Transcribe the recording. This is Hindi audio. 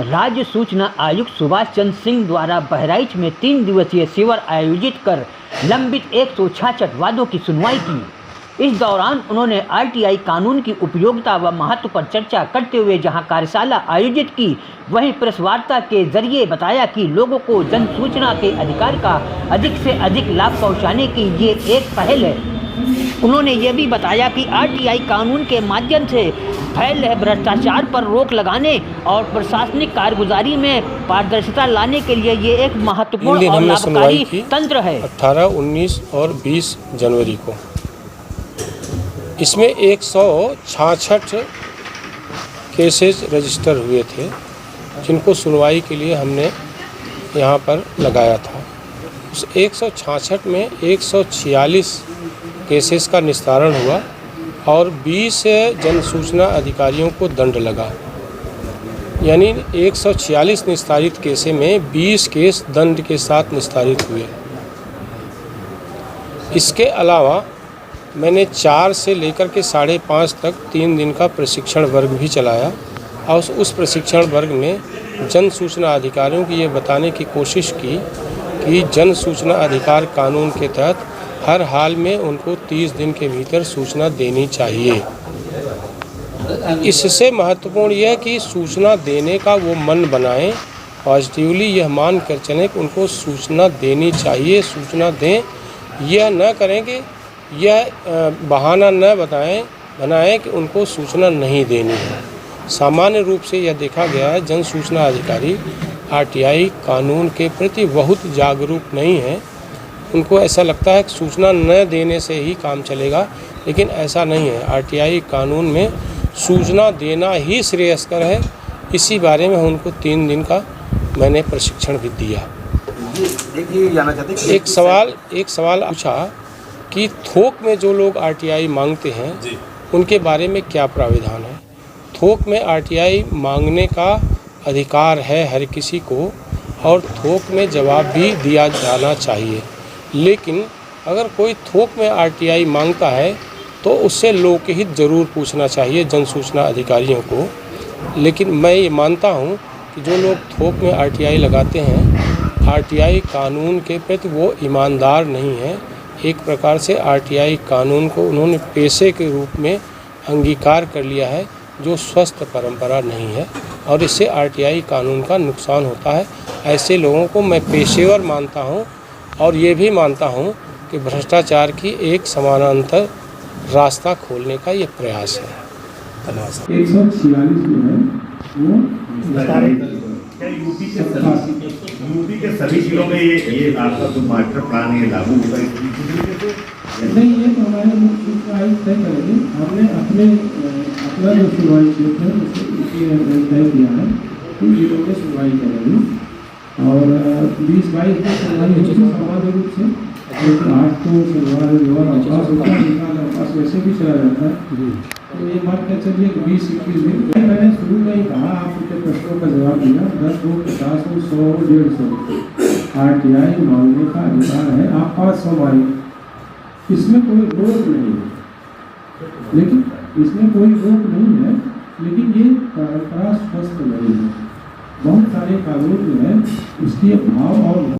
राज्य सूचना आयुक्त सुभाष चंद्र सिंह द्वारा बहराइच में 3 दिवसीय शिविर आयोजित कर लंबित 166 वादों की सुनवाई की। इस दौरान उन्होंने आरटीआई कानून की उपयोगिता व महत्व पर चर्चा करते हुए जहां कार्यशाला आयोजित की, वहीं प्रेस वार्ता के जरिए बताया कि लोगों को जन सूचना के अधिकार का अधिक से अधिक लाभ पहुंचाने की ये एक पहल है। उन्होंने ये भी बताया कि आरटीआई कानून के माध्यम से फैल रहे भ्रष्टाचार पर रोक लगाने और प्रशासनिक कारगुजारी में पारदर्शिता लाने के लिए ये एक महत्वपूर्ण और लाभकारी तंत्र है। 18, 19 और 20 जनवरी को इसमें 166 केसेस रजिस्टर हुए थे, जिनको सुनवाई के लिए हमने यहाँ पर लगाया था। उस 166 में 146 केसेस का निस्तारण हुआ और 20 जन सूचना अधिकारियों को दंड लगा। यानी 146 निस्तारित केसें में 20 केस दंड के साथ निस्तारित हुए। इसके अलावा मैंने 4 से लेकर के 5.5 तक 3 दिन का प्रशिक्षण वर्ग भी चलाया और उस प्रशिक्षण वर्ग में जन सूचना अधिकारियों की ये बताने की कोशिश की कि जन सूचना अधिकार कानून के तहत हर हाल में उनको 30 दिन के भीतर सूचना देनी चाहिए। इससे महत्वपूर्ण यह है कि सूचना देने का वो मन बनाएं, पॉजिटिवली यह मान कर चलें कि उनको सूचना देनी चाहिए, सूचना दें। यह न करें कि यह बहाना न बनाएं कि उनको सूचना नहीं देनी है। सामान्य रूप से यह देखा गया है जन सूचना अधिकारी आरटीआई कानून के प्रति बहुत जागरूक नहीं है। उनको ऐसा लगता है कि सूचना न देने से ही काम चलेगा, लेकिन ऐसा नहीं है। आरटीआई कानून में सूचना देना ही श्रेयस्कर है। इसी बारे में उनको 3 दिन का मैंने प्रशिक्षण भी दिया। एक सवाल पूछा कि थोक में जो लोग आरटीआई मांगते हैं उनके बारे में क्या प्राविधान है। थोक में आरटीआई मांगने का अधिकार है हर किसी को और थोक में जवाब भी दिया जाना चाहिए, लेकिन अगर कोई थोक में आरटीआई मांगता है तो उससे लोकहित जरूर पूछना चाहिए जन सूचना अधिकारियों को। लेकिन मैं ये मानता हूँ कि जो लोग थोक में आरटीआई लगाते हैं, आरटीआई कानून के प्रति वो ईमानदार नहीं है। एक प्रकार से आरटीआई कानून को उन्होंने पेशे के रूप में अंगीकार कर लिया है, जो स्वस्थ परंपरा नहीं है और इससे आरटीआई कानून का नुकसान होता है। ऐसे लोगों को मैं पेशेवर मानता हूँ और ये भी मानता हूँ कि भ्रष्टाचार की एक समानांतर रास्ता खोलने का ये प्रयास है। 146 जो है वो यूपी के सभी जिलों में ये आपका जो मास्टर प्लान है लागू होगा नहीं, ये तो हमारे मुख्य सूचना आयुक्त तय करेंगे। हमने अपना जो सुनवाई क्षेत्र है उसे तय किया है कि जिलों में सुनवाई करेंगे और 20-22 में सुनवाई होगी सामान्य रूप से। लेकिन आज तो शनिवार अवकाश होता है, अवकाश वैसे भी चला जाता है, तो ये मान कर चलिए कि 20-21 दिन। मैंने शुरू में ही कहा, आपके प्रश्नों का जवाब दिया। 10 हो, 50 हो, 100 हो, 150 आरटीआई मांगने का अधिकार है। आप 500 मांगे, इसमें कोई रोक नहीं है, लेकिन ये परंपरा स्वस्थ नहीं है। बहुत सारे कानून जो है उसकी भाव और